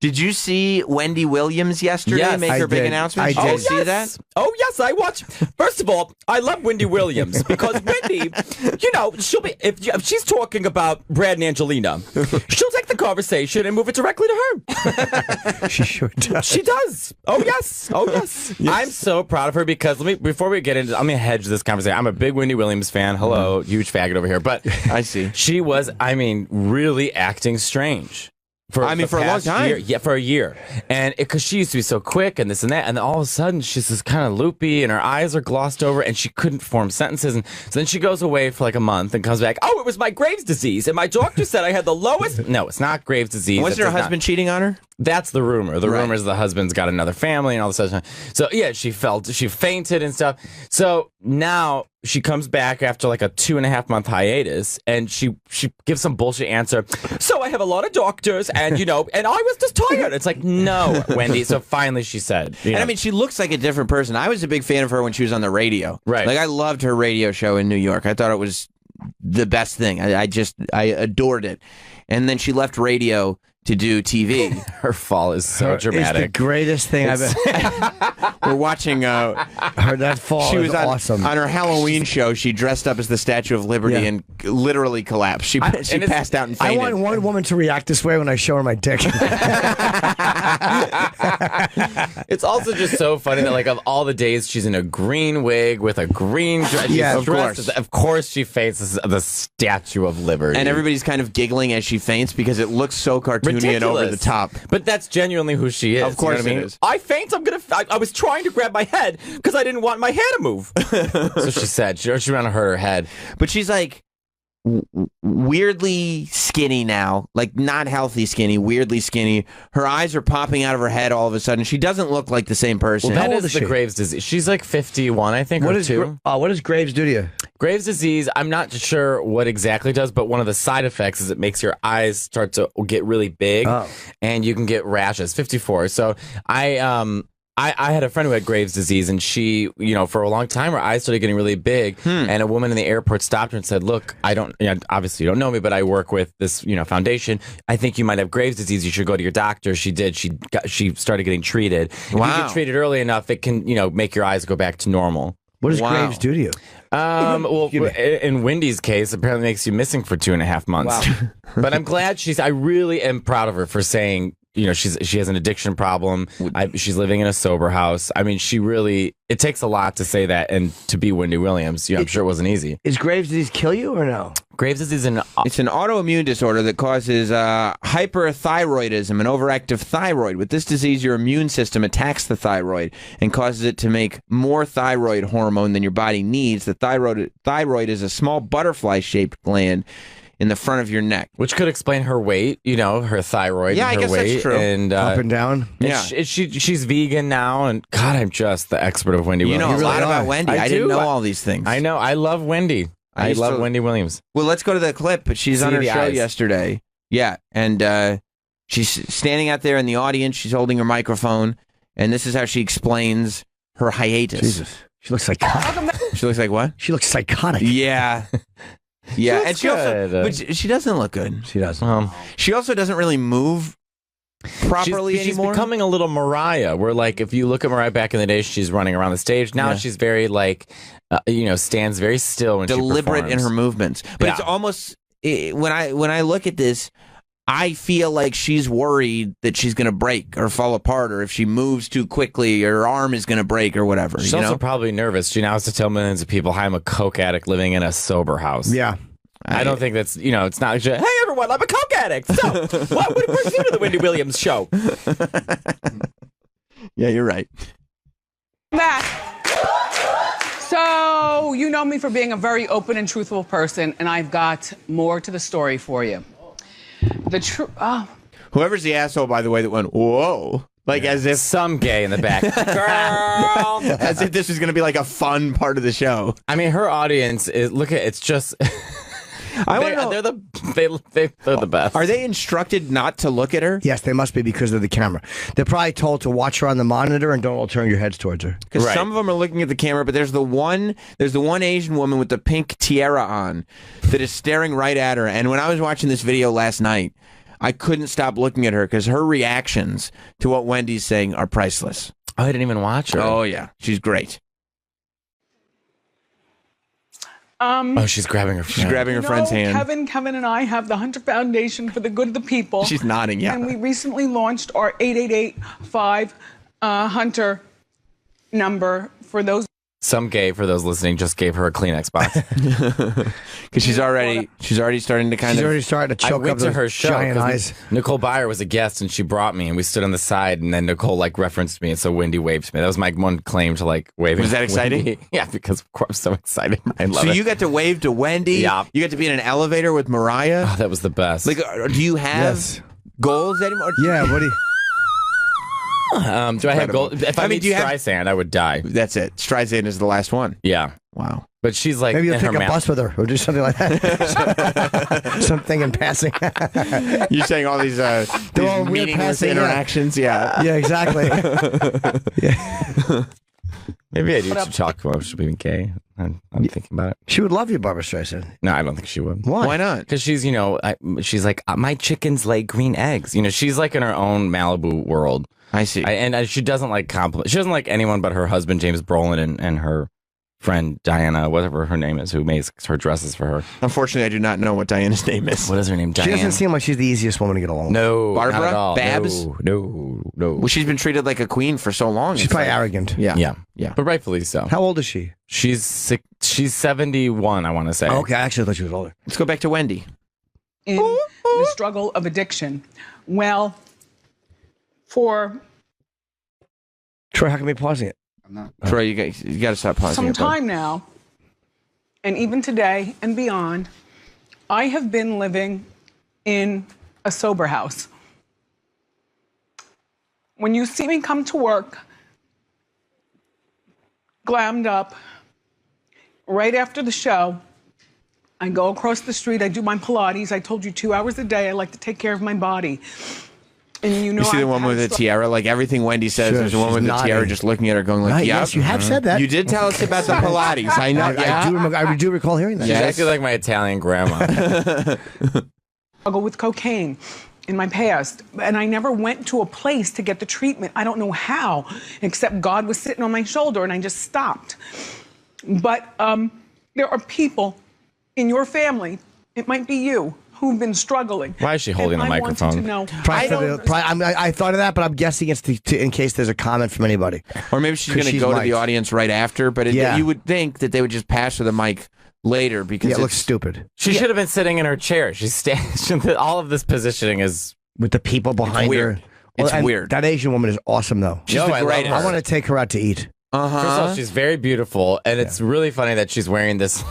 Did you see Wendy Williams yesterday make her big announcement? I did. Did you see that? Oh, yes, I watched. First of all, I love Wendy Williams because Wendy, she'll be, if she's talking about Brad and Angelina, she'll take the conversation and move it directly to her. She sure does. She does. Oh, yes. Oh, yes. I'm so proud of her because before we get into, I'm going to hedge this conversation. I'm a big Wendy Williams fan. Hello, huge faggot over here. But I see. She was, really acting strange. For a long time. Year. Yeah, for a year. And because she used to be so quick and this and that. And then all of a sudden, she's just kind of loopy and her eyes are glossed over and she couldn't form sentences. And so then she goes away for like a month and comes back. Oh, it was my Graves' disease. And my doctor said I had the lowest. No, it's not Graves' disease. Wasn't her husband cheating on her? That's the rumor. The rumor is the husband's got another family and all this other stuff. So, yeah, she fainted and stuff. So now she comes back after like a 2.5 month hiatus and she gives some bullshit answer. So I have a lot of doctors and, and I was just tired. It's like, no, Wendy. So finally she said. And I mean, she looks like a different person. I was a big fan of her when she was on the radio. Right. Like, I loved her radio show in New York. I thought it was the best thing. I adored it. And then she left radio to do TV. Her fall is so dramatic. It's the greatest thing I've ever. We're watching that fall. She was awesome. On her Halloween show, she dressed up as the Statue of Liberty and literally collapsed. She passed out and fainted. I want one woman to react this way when I show her my dick. It's also just so funny that, like, of all the days, she's in a green wig with a green dress. Yeah, of course. Of course she faces the Statue of Liberty. And everybody's kind of giggling as she faints because it looks so cartoony and over the top. But that's genuinely who she is. Of course you know what it is. I faint, I was trying to grab my head because I didn't want my hair to move. So she said. She ran to hurt her head. But she's like weirdly skinny now, like not healthy skinny, weirdly skinny. Her eyes are popping out of her head all of a sudden. She doesn't look like the same person. Well, that is the Graves' disease. She's like 51, I think, what or does Graves do to you? Graves' disease, I'm not sure what exactly it does, but one of the side effects is it makes your eyes start to get really big, and you can get rashes. 54. So I had a friend who had Graves' disease, and she, for a long time, her eyes started getting really big. And a woman in the airport stopped her and said, "Look, obviously you don't know me, but I work with this, foundation. I think you might have Graves' disease. You should go to your doctor." She did. She started getting treated. Wow. If you get treated early enough, it can, make your eyes go back to normal. What does Graves do to you? Well, in Wendy's case, apparently makes you missing for 2.5 months. Wow. But I'm glad I really am proud of her for saying, she has an addiction problem. She's living in a sober house. I mean, it takes a lot to say that and to be Wendy Williams. I'm sure it wasn't easy. Is Graves' disease kill you or no? Graves' disease it's an autoimmune disorder that causes hyperthyroidism, an overactive thyroid. With this disease, your immune system attacks the thyroid and causes it to make more thyroid hormone than your body needs. The thyroid is a small butterfly-shaped gland in the front of your neck, which could explain her weight. Her thyroid. Yeah, and her I guess weight, that's true. And up and down. Yeah, she's vegan now, and God, I'm just the expert of Wendy Williams. You know a lot about Wendy. I didn't know all these things. I know. I love Wendy. I love Wendy Williams. Well, let's go to the clip. But she's on her show yesterday. Yeah, and she's standing out there in the audience. She's holding her microphone, and this is how she explains her hiatus. Jesus, she looks psychotic. She looks like what? She looks psychotic. Yeah. Yeah, and she also, but she doesn't look good. She doesn't. She also doesn't really move properly anymore. She's becoming a little Mariah, where like if you look at Mariah back in the day, she's running around the stage. Now she's very stands very still when deliberate she in her movements. But it's almost when I look at this, I feel like she's worried that she's going to break or fall apart, or if she moves too quickly, her arm is going to break or whatever. She's also probably nervous. She now has to tell millions of people, "Hi, I'm a coke addict living in a sober house." Yeah. I don't think that's, it's not just, "Hey, everyone, I'm a coke addict." So, where's you to the Wendy Williams show? Yeah, you're right. So, you know me for being a very open and truthful person, and I've got more to the story for you. Whoever's the asshole, by the way, that went, "Whoa." Like as if some gay in the back. Girl. As if this was going to be like a fun part of the show. I mean, her audience is, it's just... I want to know. They're the best. Are they instructed not to look at her? Yes, they must be because of the camera. They're probably told to watch her on the monitor and don't all turn your heads towards her. Because some of them are looking at the camera, but there's the one Asian woman with the pink tiara on that is staring right at her. And when I was watching this video last night, I couldn't stop looking at her because her reactions to what Wendy's saying are priceless. Oh, I didn't even watch her. Oh, yeah. She's great. Oh, she's grabbing her friend. She's grabbing her friend's hand. Kevin and I have the Hunter Foundation for the Good of the People. She's nodding, yeah. And we recently launched our 888-5 Hunter number for those. Some gay, for those listening, just gave her a Kleenex box. Because she's already starting to She's already starting to I choke went up to those her show. giant 'Cause eyes. Nicole Byer was a guest, and she brought me, and we stood on the side, and then Nicole referenced me, and so Wendy waved me. That was my one claim to waving. Was that exciting? Wendy. Yeah, because of course I'm so excited. I love So it. you got to wave to Wendy. Yeah. You got to be in an elevator with Mariah. Oh, that was the best. Do you have goals anymore? Yeah, what do you... do I have gold? If I meet do you have- Streisand, I would die. That's it. Streisand is the last one. Yeah. Wow. But she's Maybe you'll in take her a mouth. bus with her or do something like that. Something in passing. You're saying all these, all weird meaningless passing, yeah. interactions. Yeah. Yeah, exactly. Maybe I do should talk about should be gay. I'm thinking about it. She would love you, Barbara Streisand. No, I don't think she would. Why? Why not? Because she's, she's like, my chickens lay green eggs. She's like in her own Malibu world. I see. And she doesn't like compliments. She doesn't like anyone but her husband, James Brolin, and her friend, Diana, whatever her name is, who makes her dresses for her. Unfortunately, I do not know what Diana's name is. What is her name? She Diana? doesn't seem like she's the easiest woman to get along with. No. Barbara? Not at all. Babs? No. Well, she's been treated like a queen for so long. She's It's probably like- arrogant. Yeah. Yeah. But rightfully so. How old is she? She's 71, I want to say. Oh, okay, I actually thought she was older. Let's go back to Wendy. in the struggle of addiction. Well, for Troy, how come you pausing it? Troy, you got to stop pausing. some it, bud. time now, and even today and beyond, I have been living in a sober house. When you see me come to work, glammed up, right after the show, I go across the street, I do my Pilates. I told you 2 hours a day, I like to take care of my body. And You see the one with the tiara? Like everything Wendy says, Sure, there's a one she's with the tiara nodding. just looking at her going like, Right, yeah. yes, you have said that. You did tell us about the Pilates. I know. I do recall hearing that. She's Yes. actually like my Italian grandma. struggle with cocaine in my past, and I never went to a place to get the treatment. I don't know how, except God was sitting on my shoulder and I just stopped. But there are people in your family, it might be you, who've been struggling. Why is she holding And the I wanted microphone? to know. I thought of that, but I'm guessing it's in case there's a comment from anybody. Or maybe she's 'Cause going to she's go to the mic'd. audience right after, but Yeah. you would think that they would just pass her the mic later because Yeah, it it's looks stupid. She should have been sitting in her chair. She's standing. All of this positioning is. With the people behind weird. her. It's and weird. That Asian woman is awesome, though. She's Yo, the I love greatest. her. I want to take her out to eat. Uh-huh. First of all, she's very beautiful, and it's really funny that she's wearing this.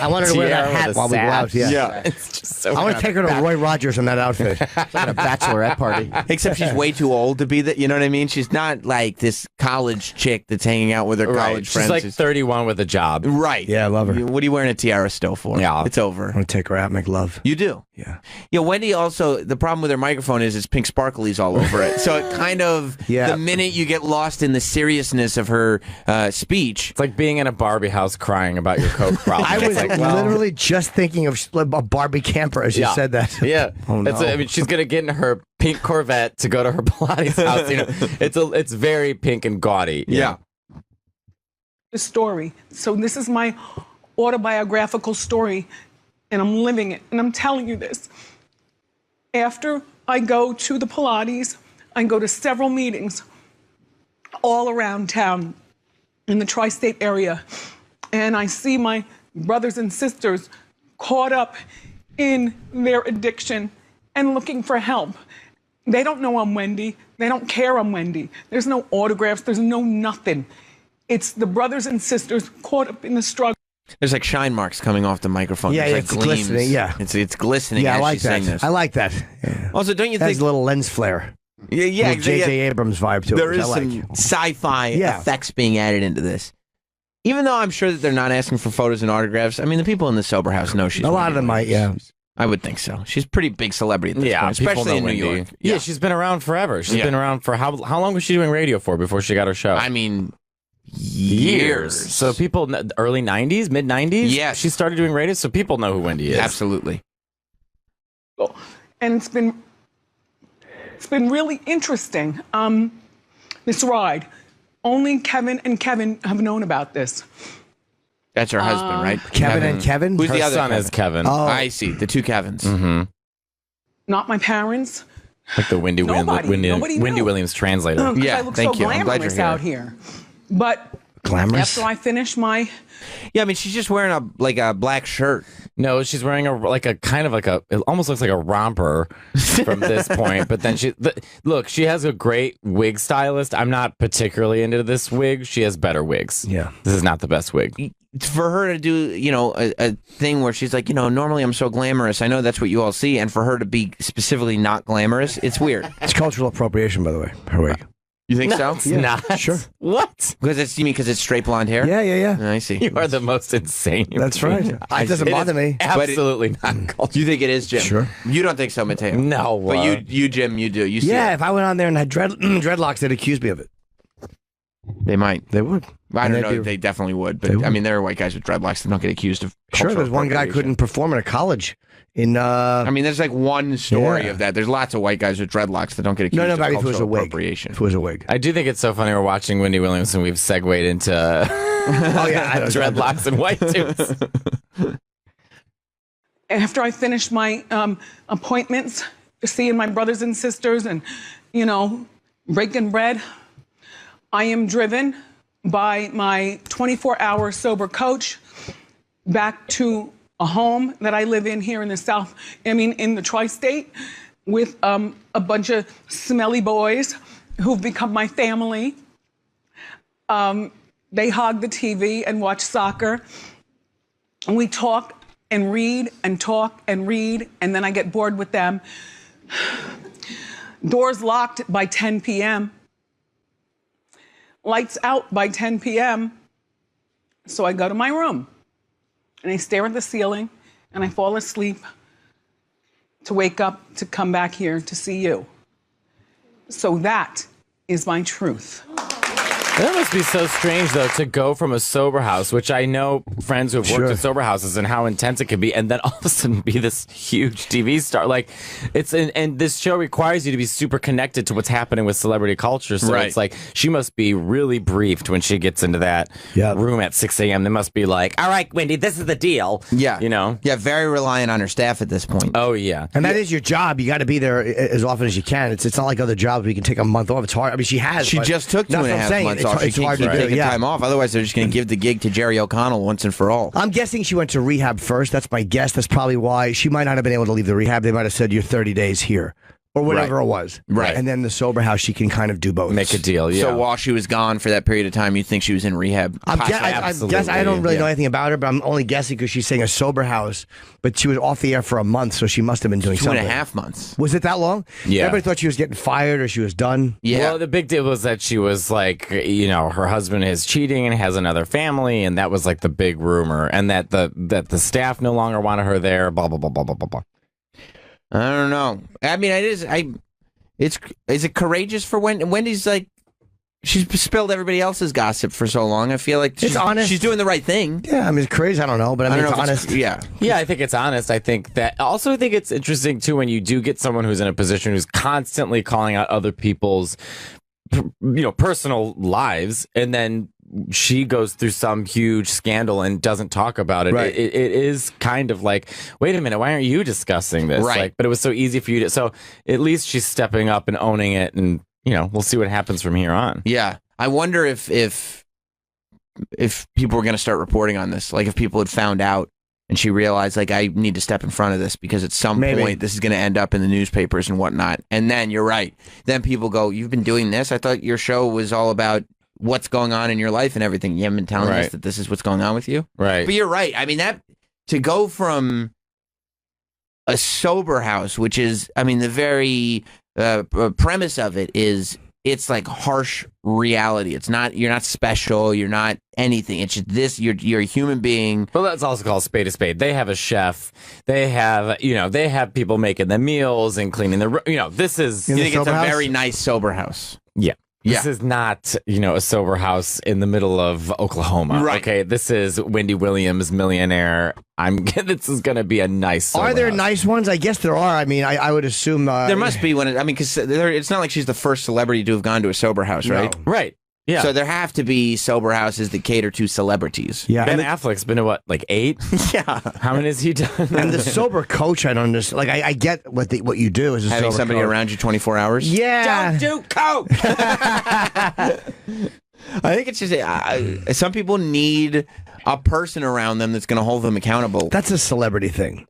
I want her to wear that tiara hat with a while we go out. sash. Yeah. It's just so. I want to take her to Roy Rogers in that outfit. Like a bachelorette party. Except she's way too old to be that. You know what I mean? She's not like this college chick that's hanging out with her Right. college She's friends. like 31 with a job. Right. Yeah, I love her. What are you wearing a tiara still for? Yeah. It's over. I want to take her out, make love. You do. Yeah. Yeah, Wendy also, the problem with her microphone is it's pink sparklies all over it. So it kind of, Yeah. the minute you get lost in the seriousness of her speech. It's like being in a Barbie house crying about your coke problem. I was It's like, well, literally just thinking of a Barbie camper as you yeah. that. Yeah. Oh, no. I mean, she's gonna get in her pink Corvette to go to her Pilates house. It's very pink and gaudy. Yeah. The story. So this is my autobiographical story, and I'm living it, and I'm telling you this. After I go to the Pilates, I go to several meetings all around town in the tri-state area, and I see my brothers and sisters caught up in their addiction and looking for help. They don't know I'm Wendy. They don't care I'm Wendy. There's no autographs. There's no nothing. It's the brothers and sisters caught up in the struggle. There's like shine marks coming off the microphone. Yeah, There's it's like gleams. glistening, yeah. It's glistening Yeah, I as like she's saying that. this. I like that. Yeah. Also, don't you It has think... a little lens flare. Yeah, Little J.J. Abrams vibe to it. There which is I like. some sci-fi Yeah. effects being added into this. Even though I'm sure that they're not asking for photos and autographs, I mean, the people in the sober house know she's A lot Wendy of them might, Williams. yeah. I would think so. She's a pretty big celebrity at this point, people especially know in New Wendy. York. Yeah, she's been around forever. She's Yeah. been around for how long was she doing radio for before she got her show? I mean, years. So people, early 90s, mid 90s? Yes. She started doing radio, so people know who Wendy is. Absolutely. And it's been It's been really interesting, this ride. Only Kevin and Kevin have known about this. That's her husband, right? Kevin and Kevin? Who's Her the other son Kevin? is Kevin. Oh, I see. The two Kevins. Mm-hmm. Not my parents. Like the Wendy Nobody knew. Williams translator. Because Yeah, I look thank so you. I'm glad glamorous you're here. out here. But Glamorous? after I finish my... Yeah, I mean, she's just wearing a black shirt. No, she's wearing it almost looks like a romper from this point. But then look, she has a great wig stylist. I'm not particularly into this wig. She has better wigs. Yeah. This is not the best wig. For her to do, a thing where she's like, normally I'm so glamorous. I know that's what you all see. And for her to be specifically not glamorous, it's weird. It's cultural appropriation, by the way, her wig. You think so? It's not. Sure. What? You mean because it's straight blonde hair? Yeah. I see. You are the most insane. That's right. It doesn't bother me. Absolutely not culture. You think it is, Jim? Sure. You don't think so, Mateo? No. But you, Jim, you do. You see Yeah, it. if I went on there and had dreadlocks, they'd accuse me of it. They might. They would. I And don't they'd know. They definitely would. But They would. I mean, there are white guys with dreadlocks that don't get accused of. Sure, cultural there's one guy appropriation. couldn't perform in a college in I mean, there's like one story Yeah. of that. There's lots of white guys with dreadlocks that don't get accused no, of but if it cultural was a wig. appropriation. If it was a wig. I do think it's so funny we're watching Wendy Williams and we've segued into Oh yeah, I don't dreadlocks and white suits. After I finish my appointments, seeing my brothers and sisters and, breaking bread, I am driven by my 24-hour sober coach back to a home that I live in here in the in the tri-state with a bunch of smelly boys who've become my family. They hog the TV and watch soccer. And we talk and read and talk and read, and then I get bored with them. Doors locked by 10 p.m. Lights out by 10 p.m. So I go to my room and I stare at the ceiling and I fall asleep to wake up to come back here to see you. So that is my truth. That must be so strange, though, to go from a sober house, which I know friends who have worked Sure. at sober houses and how intense it can be, and then all of a sudden be this huge TV star. Like, and this show requires you to be super connected to what's happening with celebrity culture. So Right. it's like she must be really briefed when she gets into that room at 6 a.m. They must be like, all right, Wendy, this is the deal. Yeah. Yeah, very reliant on her staff at this point. Oh, yeah. And that is your job. You got to be there as often as you can. It's not like other jobs where you can take a month off. It's hard. I mean, she has. She but just took that's what I'm 2.5 saying. months It's off. She it's can't hard keep to do. taking Yeah. time off. Otherwise, they're just going to give the gig to Jerry O'Connell once and for all. I'm guessing she went to rehab first. That's my guess. That's probably why she might not have been able to leave the rehab. They might have said you're 30 days here or whatever Right. it was. Right. And then the sober house, she can kind of do both. Make a deal, yeah. So while she was gone for that period of time, you think she was in rehab? I Absolutely, guess I don't really know yeah. anything about her, but I'm only guessing because she's saying a sober house. But she was off the air for a month, so she must have been doing 2.5 something. months. Was it that long? Yeah. Everybody thought she was getting fired or she was done. Yeah. Well, the big deal was that she was like, her husband is cheating and has another family, and that was like the big rumor, and that the staff no longer wanted her there. Blah blah blah blah blah blah blah. I don't know. I mean, is it courageous for Wendy's like, she's spilled everybody else's gossip for so long. I feel like she's honest. She's doing the right thing. Yeah, I mean, it's crazy. I don't know, but I mean, don't it's know if honest. yeah. Yeah, I think it's honest. I think it's interesting too when you do get someone who's in a position who's constantly calling out other people's, personal lives, and then she goes through some huge scandal and doesn't talk about it. Right. It is kind of like, wait a minute, why aren't you discussing this? Right. Like, but it was so easy for you to. So at least she's stepping up and owning it, and we'll see what happens from here on. Yeah. I wonder if people were going to start reporting on this, like if people had found out and she realized, like, I need to step in front of this because at some Maybe. point this is going to end up in the newspapers and whatnot. And then you're right. Then people go, you've been doing this? I thought your show was all about what's going on in your life and everything. You haven't been telling us Right. that this is what's going on with you? Right. But you're right. I mean, that to go from a sober house, which is, I mean, the very premise of it is it's like harsh reality. It's not, you're not special. You're not anything. It's just this, you're a human being. Well, that's also called spade a spade. They have a chef. They have, they have people making the meals and cleaning the, this is, You In the think it's a sober house? very nice sober house. yeah. This is not, a sober house in the middle of Oklahoma. Right. Okay, this is Wendy Williams, millionaire. This is going to be a nice sober Are there house. nice ones? I guess there are. I mean, I would assume There must be one. Because it's not like she's the first celebrity to have gone to a sober house, right? No. Right. Yeah. So there have to be sober houses that cater to celebrities. Yeah, Ben and, Affleck's been to what, like 8? Yeah. How many has he done? and the sober coach, I don't understand. Like, I get what you do as a Having sober somebody coach. around you 24 hours. Yeah. Don't do coke. I think it's just some people need a person around them that's going to hold them accountable. That's a celebrity thing.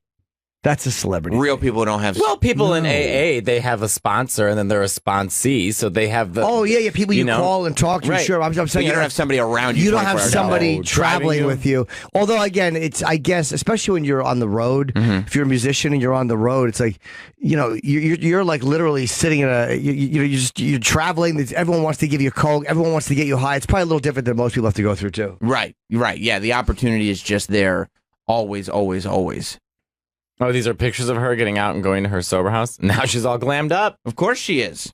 That's a celebrity. Real people don't have. Well, people in AA, they have a sponsor and then they're a sponsee, so they have the. Oh yeah, people you call and talk to. Right. Sure, I'm So saying you don't have somebody around you. You don't have 24 hours. somebody No, traveling driving you. with you. Although again, it's I guess especially when you're on the road. If you're a musician and you're on the road, it's like you're like literally sitting in you're traveling. Everyone wants to give you coke. Everyone wants to get you high. It's probably a little different than most people have to go through too. Right. Yeah, the opportunity is just there, always, always, always. Oh, these are pictures of her getting out and going to her sober house. Now she's all glammed up. Of course she is.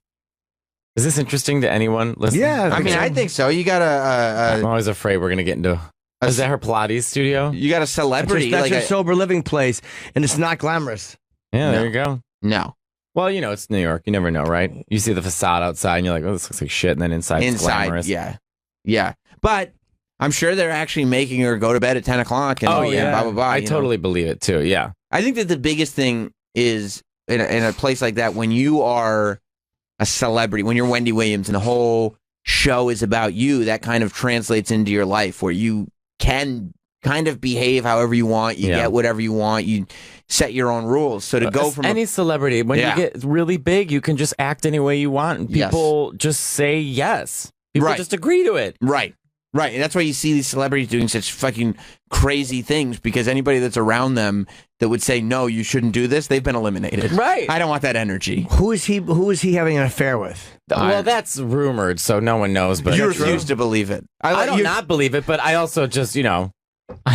Is this interesting to anyone listening? Yeah, I think so. You got I'm always afraid we're going to get into. Is that her Pilates studio? you got a celebrity. That's like her a, sober living place, and it's not glamorous. Yeah, there No. you go. no. Well, it's New York. You never know, right? You see the facade outside and you're like, oh, this looks like shit. And then inside it's glamorous. Yeah. But I'm sure they're actually making her go to bed at 10 o'clock and blah, blah, blah. I you know? totally believe it too. Yeah. I think that the biggest thing is in a place like that, when you are a celebrity, when you're Wendy Williams and the whole show is about you, that kind of translates into your life where you can kind of behave however you want. You get whatever you want. You set your own rules. So to go from any celebrity, when you get really big, you can just act any way you want. And people just say yes. People just agree to it. Right. And that's why you see these celebrities doing such fucking crazy things, because anybody that's around them that would say, no, you shouldn't do this, they've been eliminated. Right. I don't want that energy. Who is he having an affair with? Well, that's rumored, so no one knows. But You refuse to believe it. I don't not believe it, but I also just,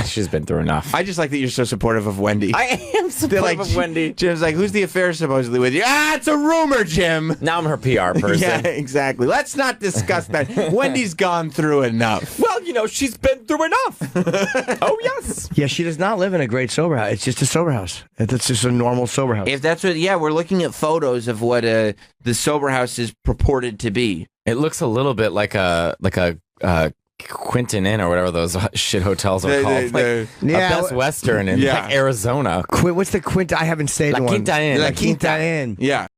she's been through enough. I just like that you're so supportive of Wendy. I am supportive of Wendy. Jim's like, who's the affair supposedly with you? It's a rumor, Jim. Now I'm her PR person. Yeah, exactly. Let's not discuss that. Wendy's gone through enough. Well, she's been through enough. Oh, yes. Yeah, she does not live in a great sober house. It's just a sober house. It's just a normal sober house. If that's what, we're looking at photos of what the sober house is purported to be. It looks a little bit like a Quinton Inn or whatever those shit hotels are called. A Best Western in like Arizona. What's the Quinta? I haven't stayed in one. Quinta Inn. La Quinta Inn. Yeah.